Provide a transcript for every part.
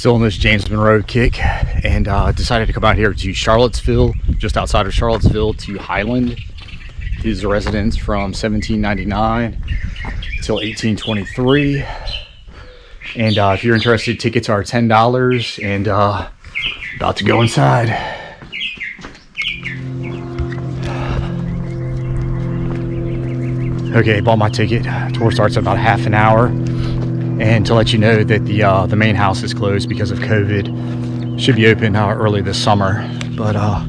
Still in this James Monroe kick, and decided to come out here to Charlottesville, just outside of Charlottesville, to Highland. His residence from 1799 till 1823. And if you're interested, tickets are $10, and about to go inside. Okay, bought my ticket. Tour starts in about half an hour. And to let you know that the main house is closed because of COVID. Should be open early this summer. But all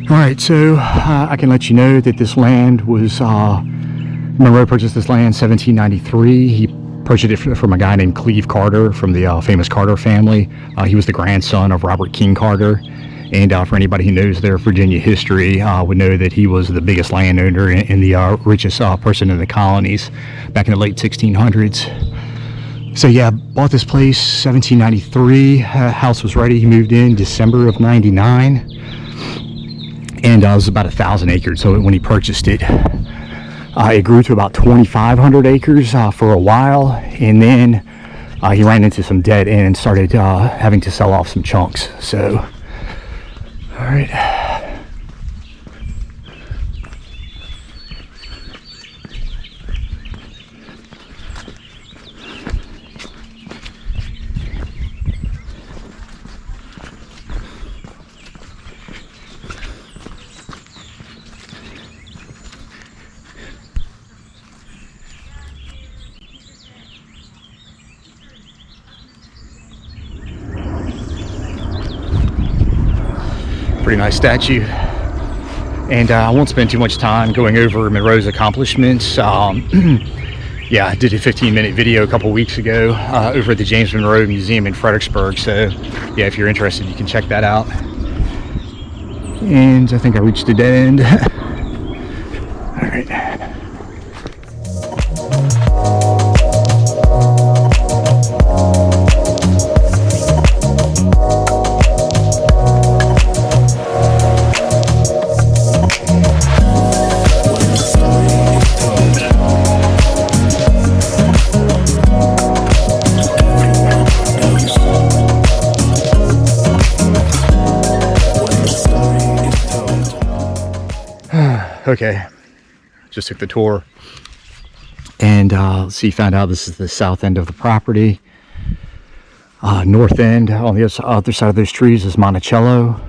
right, so I can let you know that this land was Monroe purchased this land in 1793. He purchased it from a guy named Cleve Carter from the famous Carter family. He was the grandson of Robert King Carter. And for anybody who knows their Virginia history, would know that he was the biggest landowner and the richest person in the colonies back in the late 1600s. So yeah, bought this place 1793. House was ready. He moved in December of 99, and it was about 1,000 acres. So when he purchased it, it grew to about 2,500 acres for a while, and then he ran into some debt and started having to sell off some chunks. So, all right. Pretty nice statue, and I won't spend too much time going over Monroe's accomplishments. Yeah, I did a 15-minute video a couple weeks ago over at the James Monroe Museum in Fredericksburg, so yeah, if you're interested, you can check that out. And I think I reached a dead end. All right. Okay, just took the tour, and let's see, found out this is the south end of the property. North end, on the other side of those trees, is Monticello.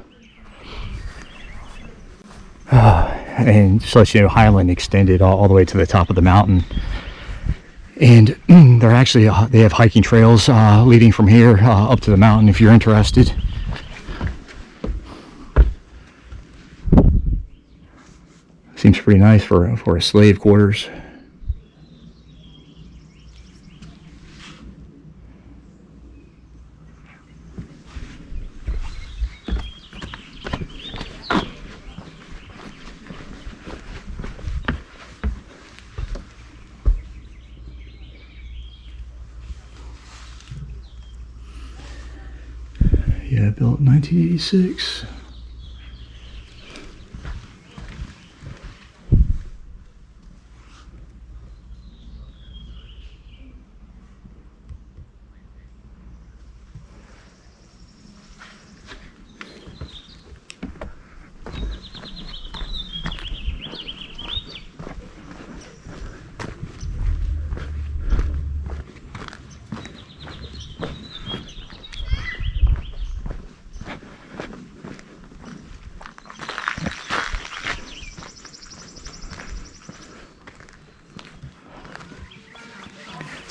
And just to let you know, Highland extended all the way to the top of the mountain. And they're actually, they have hiking trails leading from here up to the mountain if you're interested. Seems pretty nice for a slave quarters. Yeah, built in 1986.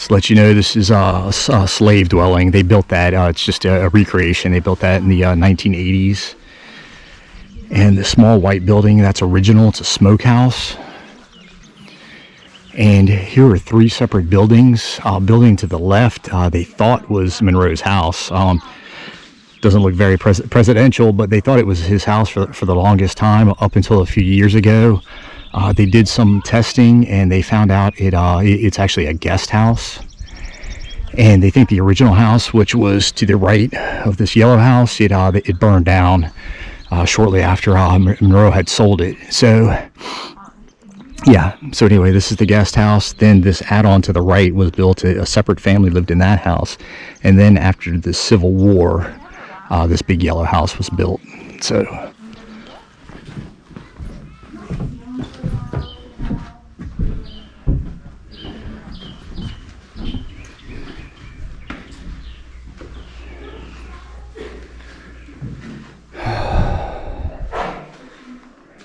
To let you know, this is a slave dwelling. They built that. It's just a recreation. They built that in the 1980s. And the small white building, that's original. It's a smokehouse. And here are three separate buildings. Building to the left, they thought was Monroe's house. Doesn't look very presidential, but they thought it was his house for the longest time, up until a few years ago. They did some testing, and they found out it's actually a guest house. And they think the original house, which was to the right of this yellow house, it burned down shortly after Monroe had sold it. So Yeah, so anyway, this is the guest house. Then this add-on to the right was built. A separate family lived in that house. And then after the Civil War, this big yellow house was built. So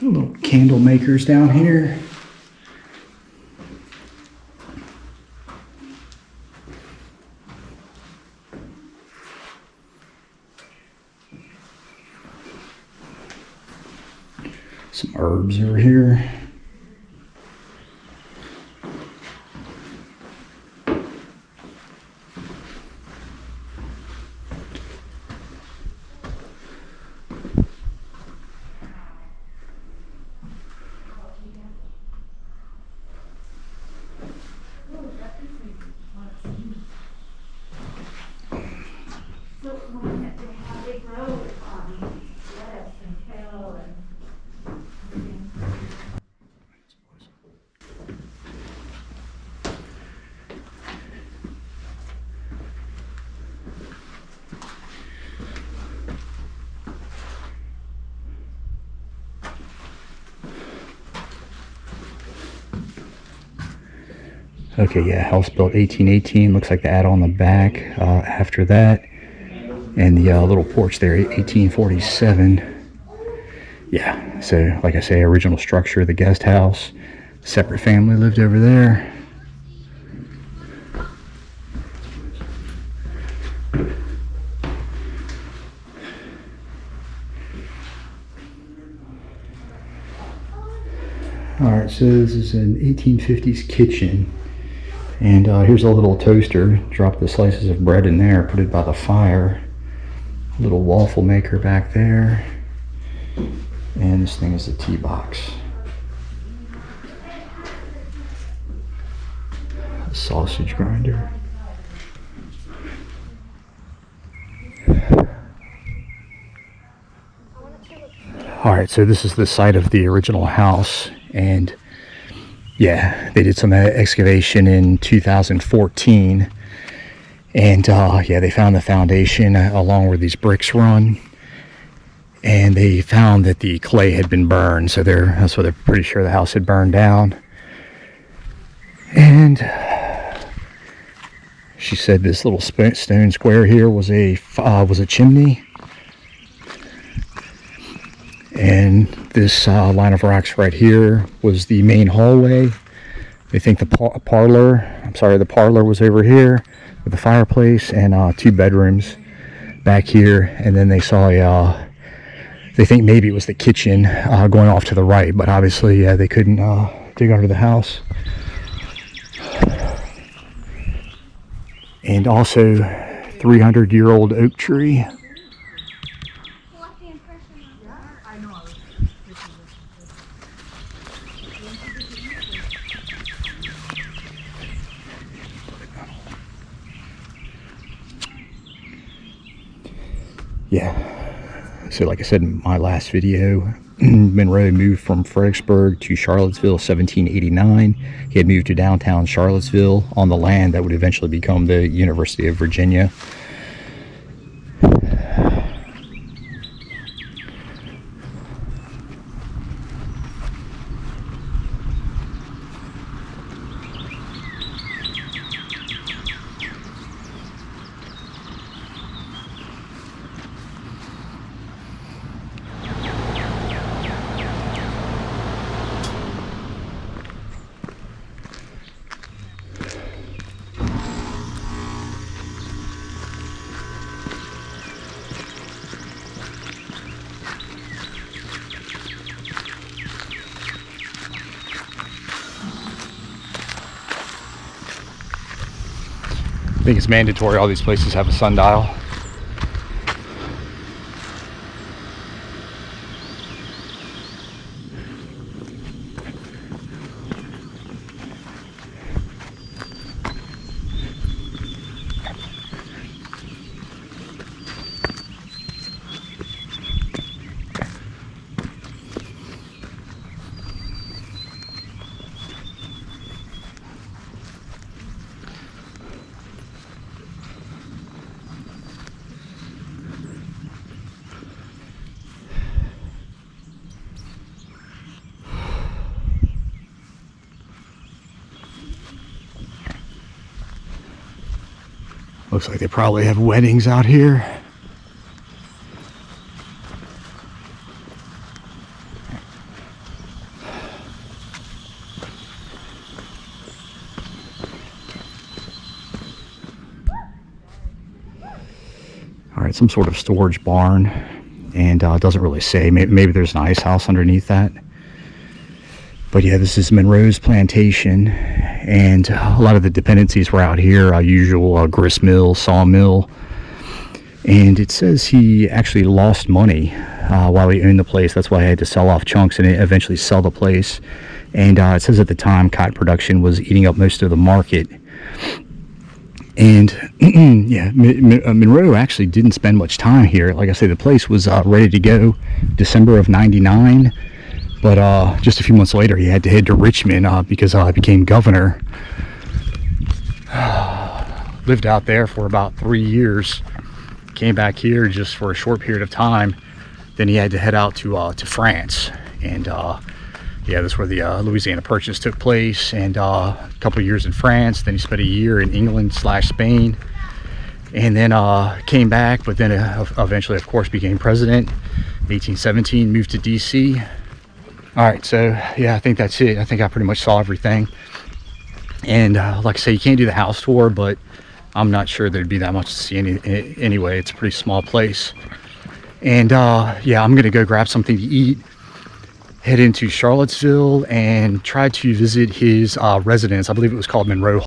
little candle makers down here. Some herbs over here. Okay, yeah, house built 1818. Looks like the add on the back after that. And the little porch there, 1847. Yeah, so like I say, original structure of the guest house. Separate family lived over there. Alright, so this is an 1850s kitchen. And here's a little toaster. Drop the slices of bread in there, put it by the fire. Little waffle maker back there. And this thing is a tea box. A sausage grinder. Alright, so this is the site of the original house. And yeah, they did some excavation in 2014, and yeah, they found the foundation along where these bricks run, and they found that the clay had been burned. So that's why they're pretty sure the house had burned down. And she said this little stone square here was a chimney, and this line of rocks right here was the main hallway. They think the parlor was over here with the fireplace and 2 bedrooms back here. And then they saw they think maybe it was the kitchen going off to the right, but obviously they couldn't dig under the house. And also 300-year-old oak tree. Yeah, so like I said in my last video, Monroe moved from Fredericksburg to Charlottesville 1789. He had moved to downtown Charlottesville on the land that would eventually become the University of Virginia. I think it's mandatory all these places have a sundial. Looks like they probably have weddings out here. All right, some sort of storage barn, and it doesn't really say. Maybe there's an ice house underneath that. But yeah, this is Monroe's Plantation, and a lot of the dependencies were out here. Usual grist mill, sawmill, and it says he actually lost money while he owned the place. That's why he had to sell off chunks and eventually sell the place. And it says at the time cotton production was eating up most of the market. And yeah, Monroe actually didn't spend much time here. Like I say, the place was ready to go December of '99, but just a few months later he had to head to Richmond because he became governor. Lived out there for about 3 years, came back here just for a short period of time. Then he had to head out to France, and yeah, that's where the Louisiana Purchase took place, and a couple of years in France. Then he spent a year in England/Spain, and then came back, but then eventually, of course, became president. 1817, moved to DC. All right, so yeah, I think that's it. I think I pretty much saw everything. And like I say, you can't do the house tour, but I'm not sure there'd be that much to see anyway. It's a pretty small place. And yeah, I'm gonna go grab something to eat, head into Charlottesville, and try to visit his residence. I believe it was called Monroe.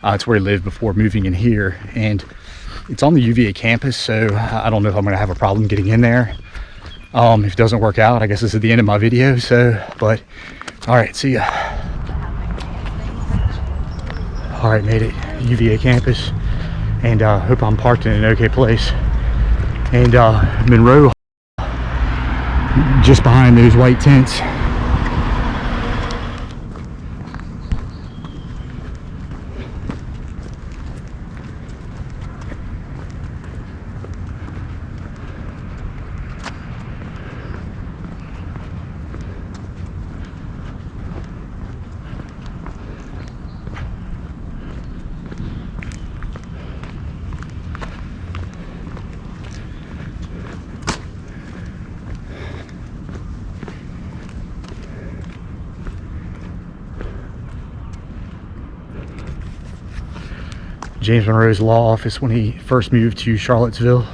It's where he lived before moving in here, and it's on the UVA campus, so I don't know if I'm gonna have a problem getting in there. If it doesn't work out, I guess this is the end of my video. So, but all right, see ya. All right, made it UVA campus, and hope I'm parked in an okay place. And Monroe, just behind those white tents. James Monroe's law office when he first moved to Charlottesville.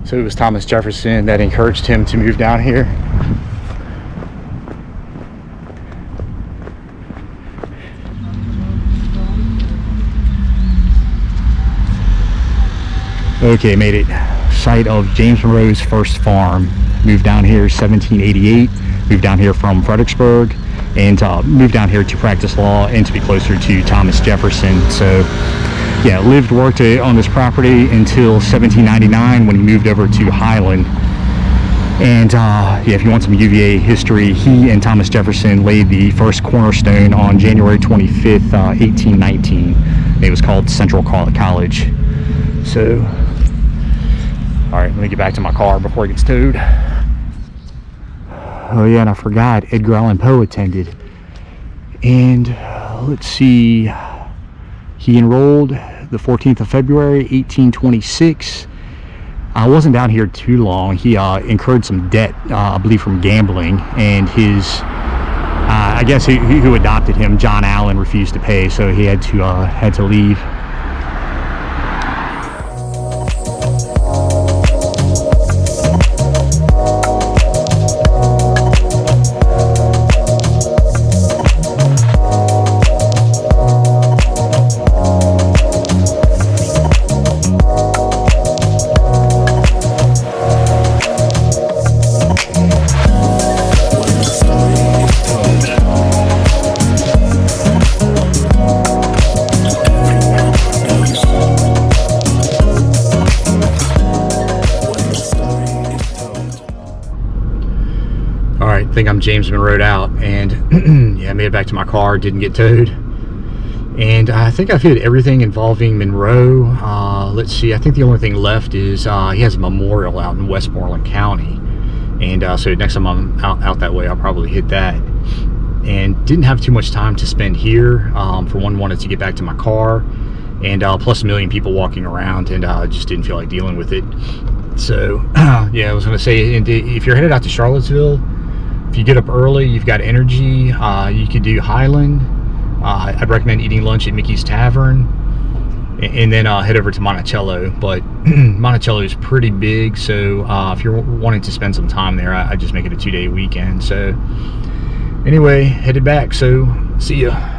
So it was Thomas Jefferson that encouraged him to move down here. Okay, made it. Site of James Monroe's first farm. Moved down here 1788. Moved down here from Fredericksburg, and moved down here to practice law and to be closer to Thomas Jefferson. So yeah, lived, worked on this property until 1799 when he moved over to Highland. And yeah, if you want some UVA history, he and Thomas Jefferson laid the first cornerstone on January 25th, 1819. It was called Central College. So, all right, let me get back to my car before it gets towed. Oh yeah, and I forgot, Edgar Allan Poe attended. And let's see, he enrolled the 14th of February, 1826. I wasn't down here too long. He incurred some debt, I believe, from gambling, and his, I guess who adopted him, John Allen, refused to pay, so he had to leave. think I'm James Monroe out, and yeah, I made it back to my car, didn't get towed. And I think I've hit everything involving Monroe. Let's see, I think the only thing left is he has a memorial out in Westmoreland County. And so next time I'm out that way, I'll probably hit that. And didn't have too much time to spend here. For one, wanted to get back to my car. And plus a million people walking around, and just didn't feel like dealing with it. So yeah, I was going to say, if you're headed out to Charlottesville, if you get up early, you've got energy, you could do Highland. I'd recommend eating lunch at Mickey's Tavern, and then head over to Monticello. But Monticello is pretty big, so if you're wanting to spend some time there, I just make it a 2-day weekend. So anyway, headed back, so see ya.